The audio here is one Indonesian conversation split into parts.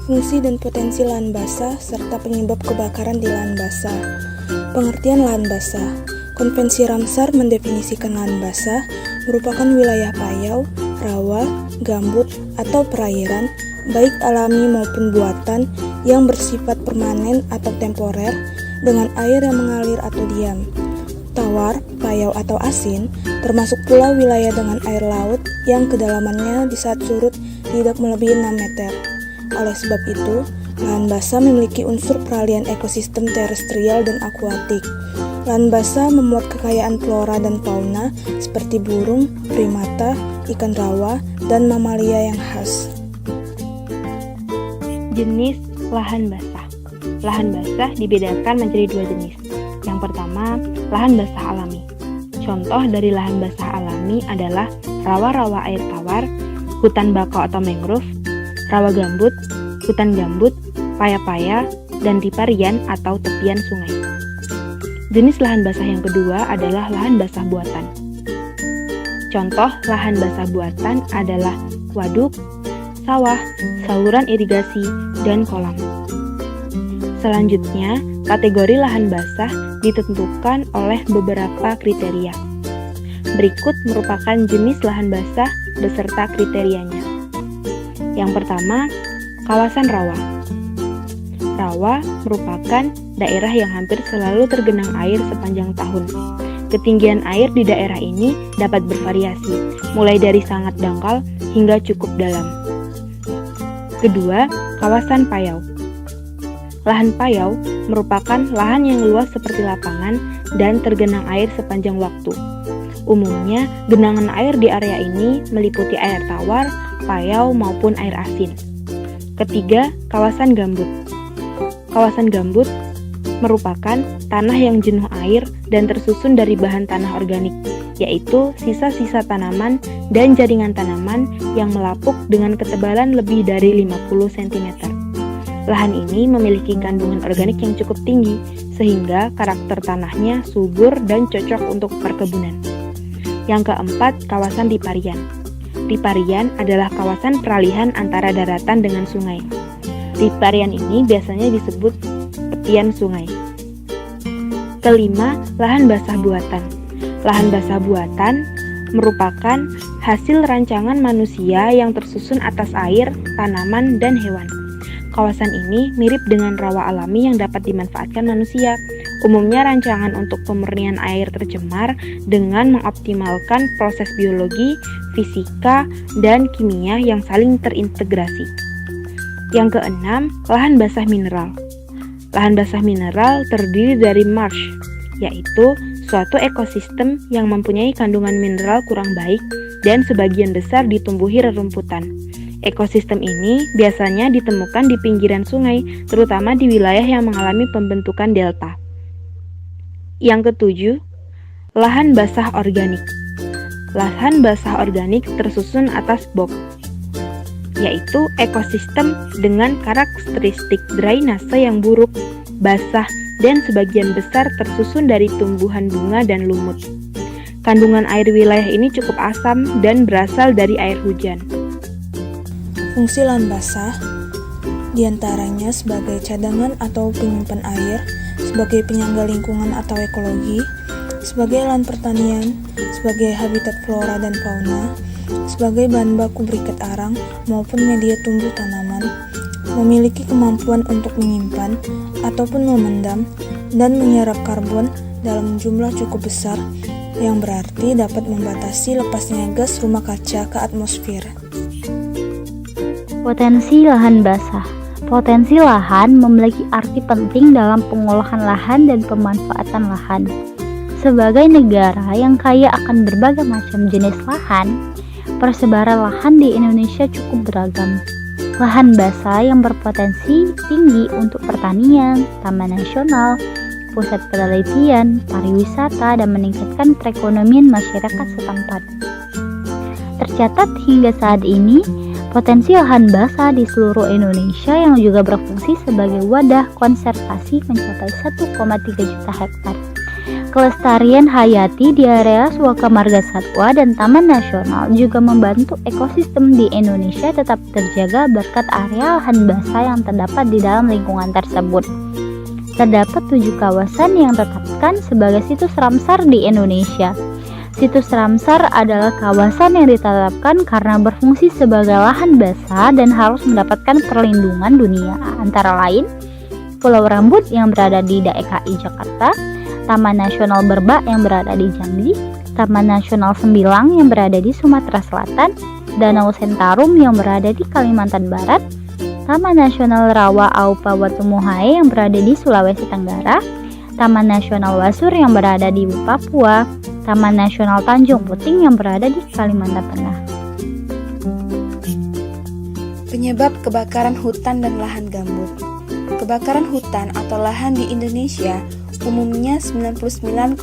Fungsi dan potensi lahan basah serta penyebab kebakaran di lahan basah. Pengertian lahan basah. Konvensi Ramsar mendefinisikan lahan basah merupakan wilayah payau, rawa, gambut, atau perairan, baik alami maupun buatan, yang bersifat permanen atau temporer, dengan air yang mengalir atau diam. Tawar, payau atau asin, termasuk pula wilayah dengan air laut yang kedalamannya di saat surut tidak melebihi 6 meter. Oleh sebab itu, lahan basah memiliki unsur peralihan ekosistem terestrial dan akuatik. Lahan basah memuat kekayaan flora dan fauna seperti burung, primata, ikan rawa, dan mamalia yang khas. Jenis lahan basah. Lahan basah dibedakan menjadi 2 jenis. Yang pertama, lahan basah alami. Contoh dari lahan basah alami adalah rawa-rawa air tawar, hutan bakau atau mangrove, rawa gambut, hutan gambut, paya-paya, dan riparian atau tepian sungai. Jenis lahan basah yang kedua adalah lahan basah buatan. Contoh lahan basah buatan adalah waduk, sawah, saluran irigasi, dan kolam. Selanjutnya, kategori lahan basah ditentukan oleh beberapa kriteria. Berikut merupakan jenis lahan basah beserta kriterianya. Yang pertama, kawasan rawa. Rawa merupakan daerah yang hampir selalu tergenang air sepanjang tahun. Ketinggian air di daerah ini dapat bervariasi, mulai dari sangat dangkal hingga cukup dalam. Kedua, kawasan payau. Lahan payau merupakan lahan yang luas seperti lapangan dan tergenang air sepanjang waktu. Umumnya, genangan air di area ini meliputi air tawar, payau, maupun air asin. Ketiga, kawasan gambut. Kawasan gambut merupakan tanah yang jenuh air dan tersusun dari bahan tanah organik, yaitu sisa-sisa tanaman dan jaringan tanaman yang melapuk dengan ketebalan lebih dari 50 cm. Lahan ini memiliki kandungan organik yang cukup tinggi, sehingga karakter tanahnya subur dan cocok untuk perkebunan. Yang keempat, kawasan riparian. Riparian adalah kawasan peralihan antara daratan dengan sungai. Riparian ini biasanya disebut tepian sungai. Kelima, lahan basah buatan. Lahan basah buatan merupakan hasil rancangan manusia yang tersusun atas air, tanaman, dan hewan. Kawasan ini mirip dengan rawa alami yang dapat dimanfaatkan manusia. Umumnya rancangan untuk pemurnian air tercemar dengan mengoptimalkan proses biologi, fisika, dan kimia yang saling terintegrasi. Yang keenam, lahan basah mineral. Lahan basah mineral terdiri dari marsh, yaitu suatu ekosistem yang mempunyai kandungan mineral kurang baik dan sebagian besar ditumbuhi rerumputan. Ekosistem ini biasanya ditemukan di pinggiran sungai, terutama di wilayah yang mengalami pembentukan delta. Yang ketujuh, lahan basah organik. Lahan basah organik tersusun atas bog, yaitu ekosistem dengan karakteristik drainase yang buruk, basah, dan sebagian besar tersusun dari tumbuhan bunga dan lumut. Kandungan air wilayah ini cukup asam dan berasal dari air hujan. Fungsi lahan basah diantaranya sebagai cadangan atau penyimpan air, sebagai penyangga lingkungan atau ekologi, sebagai lahan pertanian, sebagai habitat flora dan fauna, sebagai bahan baku berikat arang maupun media tumbuh tanaman, memiliki kemampuan untuk menyimpan ataupun memendam dan menyerap karbon dalam jumlah cukup besar, yang berarti dapat membatasi lepasnya gas rumah kaca ke atmosfer. Potensi lahan basah. Potensi lahan memiliki arti penting dalam pengolahan lahan dan pemanfaatan lahan. Sebagai negara yang kaya akan berbagai macam jenis lahan, persebaran lahan di Indonesia cukup beragam. Lahan basah yang berpotensi tinggi untuk pertanian, taman nasional, pusat penelitian, pariwisata, dan meningkatkan perekonomian masyarakat setempat. Tercatat hingga saat ini, potensi lahan basah di seluruh Indonesia yang juga berfungsi sebagai wadah konservasi mencapai 1,3 juta hektar. Kelestarian hayati di area Suaka Marga Satwa dan Taman Nasional juga membantu ekosistem di Indonesia tetap terjaga berkat area lahan basah yang terdapat di dalam lingkungan tersebut. Terdapat 7 kawasan yang ditetapkan sebagai situs Ramsar di Indonesia. Situs Ramsar adalah kawasan yang ditetapkan karena berfungsi sebagai lahan basah dan harus mendapatkan perlindungan dunia, antara lain Pulau Rambut yang berada di DKI Jakarta, Taman Nasional Berbak yang berada di Jambi, Taman Nasional Sembilang yang berada di Sumatera Selatan, Danau Sentarum yang berada di Kalimantan Barat, Taman Nasional Rawa Aupa Watumuhai yang berada di Sulawesi Tenggara, Taman Nasional Wasur yang berada di Papua, Taman Nasional Tanjung Puting yang berada di Kalimantan Tengah. Penyebab kebakaran hutan dan lahan gambut. Kebakaran hutan atau lahan di Indonesia umumnya 99,9%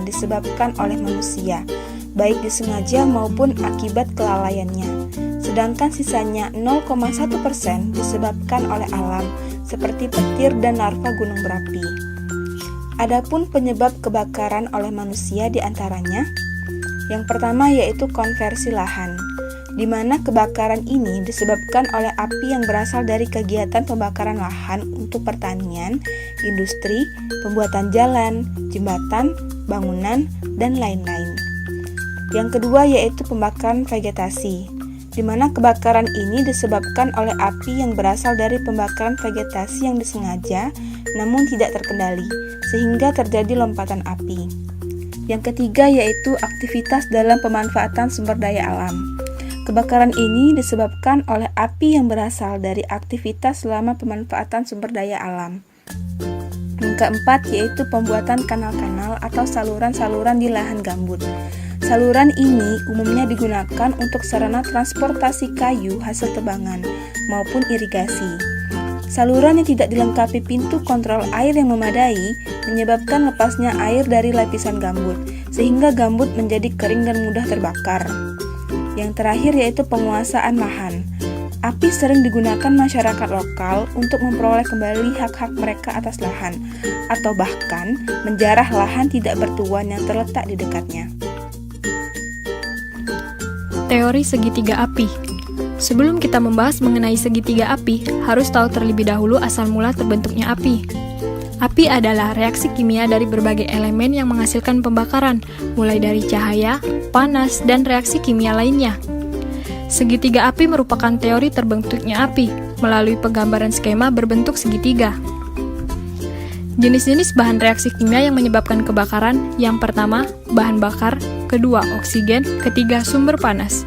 disebabkan oleh manusia, baik disengaja maupun akibat kelalaiannya. Sedangkan sisanya 0,1% disebabkan oleh alam, seperti petir dan larva gunung berapi. Adapun penyebab kebakaran oleh manusia diantaranya, yang pertama yaitu konversi lahan, di mana kebakaran ini disebabkan oleh api yang berasal dari kegiatan pembakaran lahan untuk pertanian, industri, pembuatan jalan, jembatan, bangunan, dan lain-lain. Yang kedua yaitu pembakaran vegetasi, di mana kebakaran ini disebabkan oleh api yang berasal dari pembakaran vegetasi yang disengaja namun tidak terkendali, sehingga terjadi lompatan api. Yang ketiga yaitu aktivitas dalam pemanfaatan sumber daya alam. Kebakaran ini disebabkan oleh api yang berasal dari aktivitas selama pemanfaatan sumber daya alam. Yang keempat yaitu pembuatan kanal-kanal atau saluran-saluran di lahan gambut. Saluran ini umumnya digunakan untuk sarana transportasi kayu hasil tebangan maupun irigasi. Saluran yang tidak dilengkapi pintu kontrol air yang memadai menyebabkan lepasnya air dari lapisan gambut, sehingga gambut menjadi kering dan mudah terbakar. Yang terakhir yaitu penguasaan lahan. Api sering digunakan masyarakat lokal untuk memperoleh kembali hak-hak mereka atas lahan, atau bahkan menjarah lahan tidak bertuan yang terletak di dekatnya. Teori segitiga api. Sebelum kita membahas mengenai segitiga api, harus tahu terlebih dahulu asal mula terbentuknya api. Api adalah reaksi kimia dari berbagai elemen yang menghasilkan pembakaran, mulai dari cahaya, panas, dan reaksi kimia lainnya. Segitiga api merupakan teori terbentuknya api melalui penggambaran skema berbentuk segitiga. Jenis-jenis bahan reaksi kimia yang menyebabkan kebakaran, yang pertama, bahan bakar, kedua, oksigen, ketiga, sumber panas.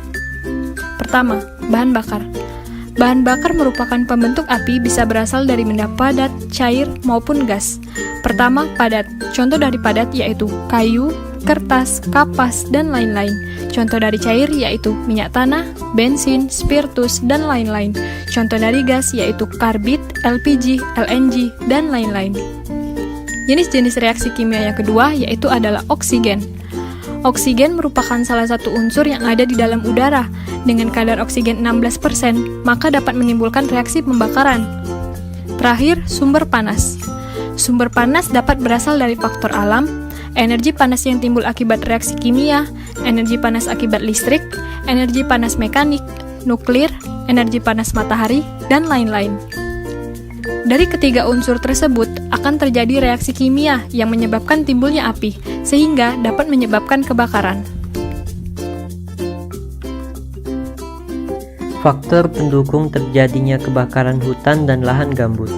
Pertama, bahan bakar. Bahan bakar merupakan pembentuk api, bisa berasal dari benda padat, cair, maupun gas. Pertama, padat. Contoh dari padat yaitu kayu, kertas, kapas, dan lain-lain. Contoh dari cair yaitu minyak tanah, bensin, spiritus, dan lain-lain. Contoh dari gas yaitu karbit, LPG, LNG, dan lain-lain. Jenis-jenis reaksi kimia yang kedua yaitu adalah oksigen. Oksigen merupakan salah satu unsur yang ada di dalam udara. Dengan kadar oksigen 16%, maka dapat menimbulkan reaksi pembakaran. Terakhir, sumber panas. Sumber panas dapat berasal dari faktor alam, energi panas yang timbul akibat reaksi kimia, energi panas akibat listrik, energi panas mekanik, nuklir, energi panas matahari, dan lain-lain. Dari ketiga unsur tersebut akan terjadi reaksi kimia yang menyebabkan timbulnya api, sehingga dapat menyebabkan kebakaran. Faktor pendukung terjadinya kebakaran hutan dan lahan gambut.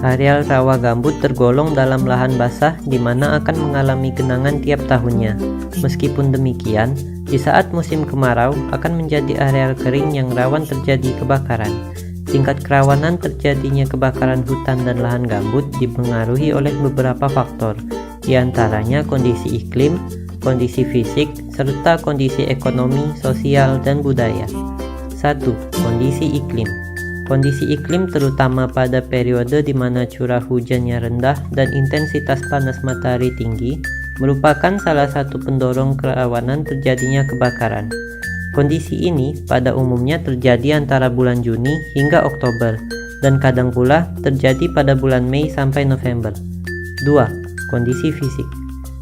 Areal rawa gambut tergolong dalam lahan basah di mana akan mengalami genangan tiap tahunnya. Meskipun demikian, di saat musim kemarau akan menjadi areal kering yang rawan terjadi kebakaran. Tingkat kerawanan terjadinya kebakaran hutan dan lahan gambut dipengaruhi oleh beberapa faktor, di antaranya kondisi iklim, kondisi fisik, serta kondisi ekonomi, sosial, dan budaya. 1. Kondisi iklim. Kondisi iklim terutama pada periode di mana curah hujannya rendah dan intensitas panas matahari tinggi merupakan salah satu pendorong kerawanan terjadinya kebakaran. Kondisi ini pada umumnya terjadi antara bulan Juni hingga Oktober dan kadang pula terjadi pada bulan Mei sampai November. 2. kondisi fisik.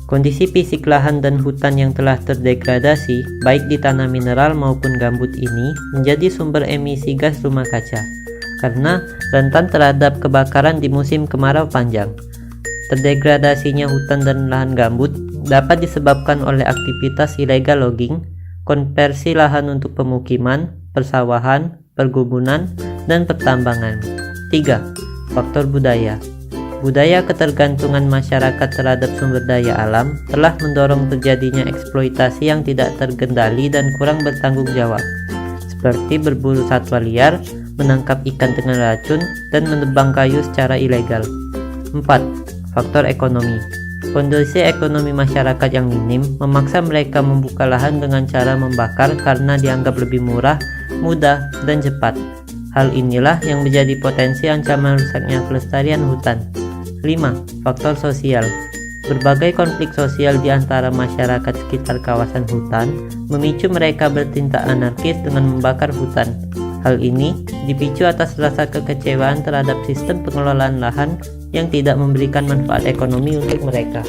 Kondisi fisik lahan dan hutan yang telah terdegradasi, baik di tanah mineral maupun gambut ini, menjadi sumber emisi gas rumah kaca, karena rentan terhadap kebakaran di musim kemarau panjang. Terdegradasinya hutan dan lahan gambut dapat disebabkan oleh aktivitas ilegal logging, konversi lahan untuk pemukiman, persawahan, perkebunan, dan pertambangan. 3. Faktor budaya. Budaya ketergantungan masyarakat terhadap sumber daya alam telah mendorong terjadinya eksploitasi yang tidak terkendali dan kurang bertanggung jawab, seperti berburu satwa liar, menangkap ikan dengan racun, dan menebang kayu secara ilegal. 4. Faktor ekonomi. Kondisi ekonomi masyarakat yang minim memaksa mereka membuka lahan dengan cara membakar karena dianggap lebih murah, mudah, dan cepat. Hal inilah yang menjadi potensi ancaman rusaknya kelestarian hutan. 5. Faktor sosial. Berbagai konflik sosial di antara masyarakat sekitar kawasan hutan memicu mereka bertindak anarkis dengan membakar hutan. Hal ini dipicu atas rasa kekecewaan terhadap sistem pengelolaan lahan yang tidak memberikan manfaat ekonomi untuk mereka.